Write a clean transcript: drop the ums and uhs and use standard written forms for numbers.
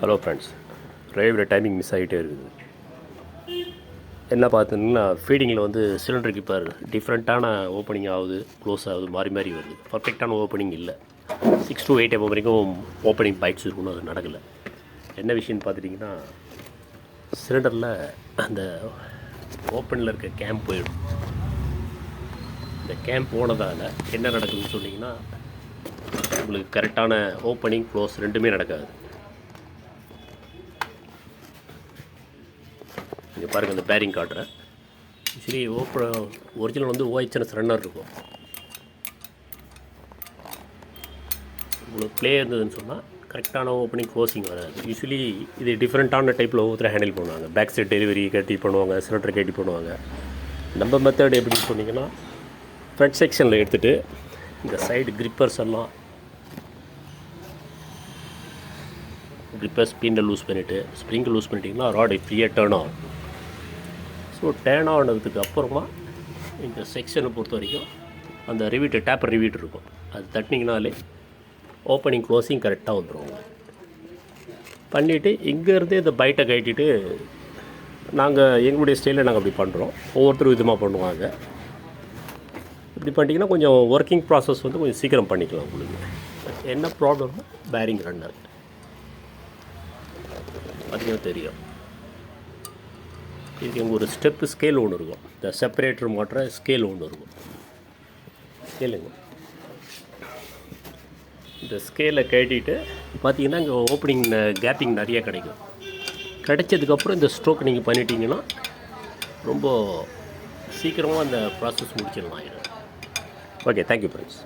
Hello friends, ரயோபியோட timing miss ஆகிட்டே இருக்குது. என்ன பார்த்தீங்கன்னா ஃபீடிங்கில் வந்து சிலிண்டருக்கு இப்போ டிஃப்ரெண்ட்டான ஓப்பனிங் ஆகுது, க்ளோஸ் ஆகுது, மாறி மாறி வருது. பர்ஃபெக்டான ஓப்பனிங் இல்லை. 6 to 8 வரைக்கும் ஓப்பனிங் பைட்ஸ் இருக்கணும், அது நடக்கலை. என்ன விஷயம்னு பார்த்துட்டிங்கன்னா சிலிண்டரில் அந்த ஓப்பனில் இருக்க கேம்ப் போயிடும். இந்த கேம்ப் போனதால் என்ன நடக்குதுன்னு சொன்னிங்கன்னா உங்களுக்கு கரெக்டான ஓப்பனிங் க்ளோஸ் ரெண்டுமே நடக்காது. இங்கே பாருங்கள், இந்த பேரிங் காட்டுறேன். ஆக்சுவலி ஒரிஜினல் வந்து OHS ரன்னர் இருக்கும். உங்களுக்கு ப்ளே இருந்ததுன்னு சொன்னால் கரெக்டான ஓப்பனிங் க்ளோசிங் வராது. யூஸ்வலி இது டிஃப்ரெண்ட்டான டைப்பில் ஒவ்வொருத்தர் ஹேண்டில் பண்ணுவாங்க. பேக் சைட் டெலிவரி கட்டி பண்ணுவாங்க, சிலிண்டர் கட்டி பண்ணுவாங்க. நம்ம மெத்தட் எப்படின்னு சொன்னிங்கன்னா ஃப்ரண்ட் செக்ஷனில் எடுத்துகிட்டு இந்த சைடு கிரிப்பர்ஸ் எல்லாம் கிரிப்பர் ஸ்பின்னை லூஸ் பண்ணிவிட்டு ஸ்ப்ரிங்கை லூஸ் பண்ணிட்டிங்கன்னா ராடு ஃப்ரீயாக டேர்ன் ஆகும். ஸோ டேர்ன் ஆனதுக்கு அப்புறமா இந்த செக்ஷனை பொறுத்த வரைக்கும் அந்த ரிவீட்டு டேப்பர் ரிவீட் இருக்கும். அது தட்டினீங்கனாலே ஓப்பனிங் க்ளோசிங் கரெக்டாக வந்துடும். பண்ணிவிட்டு இங்கேருந்தே இந்த பைட்டை கட்டிட்டு நாங்கள் எங்களுடைய ஸ்டைலில் நாங்கள் அப்படி பண்ணுறோம். ஒவ்வொருத்தரும் விதமாக பண்ணுவாங்க. இப்படி பண்ணிட்டீங்கன்னா கொஞ்சம் ஒர்க்கிங் ப்ராசஸ் வந்து கொஞ்சம் சீக்கிரம் பண்ணிக்கலாம். உங்களுக்கு என்ன ப்ராப்ளம்னா பேரிங் ரன்னர் பார்த்தீங்கன்னா தெரியும். இதுக்கு எங்கள் ஒரு ஸ்டெப்பு ஸ்கேல் ஒன்று இருக்கும். இந்த செப்பரேட்டர் மாட்டுற ஸ்கேல் ஒன்று இருக்கும். ஸ்கேலுங்க, இந்த ஸ்கேலை கட்டிட்டு பார்த்தீங்கன்னா இங்கே ஓப்பனிங் கேப்பிங் நிறையா கிடைக்கும். கிடைச்சதுக்கப்புறம் இந்த ஸ்ட்ரோக் நீங்கள் பண்ணிட்டீங்கன்னா ரொம்ப சீக்கிரமாக அந்த ப்ராசஸ் முடிச்சிடலாம். Okay, thank you friends.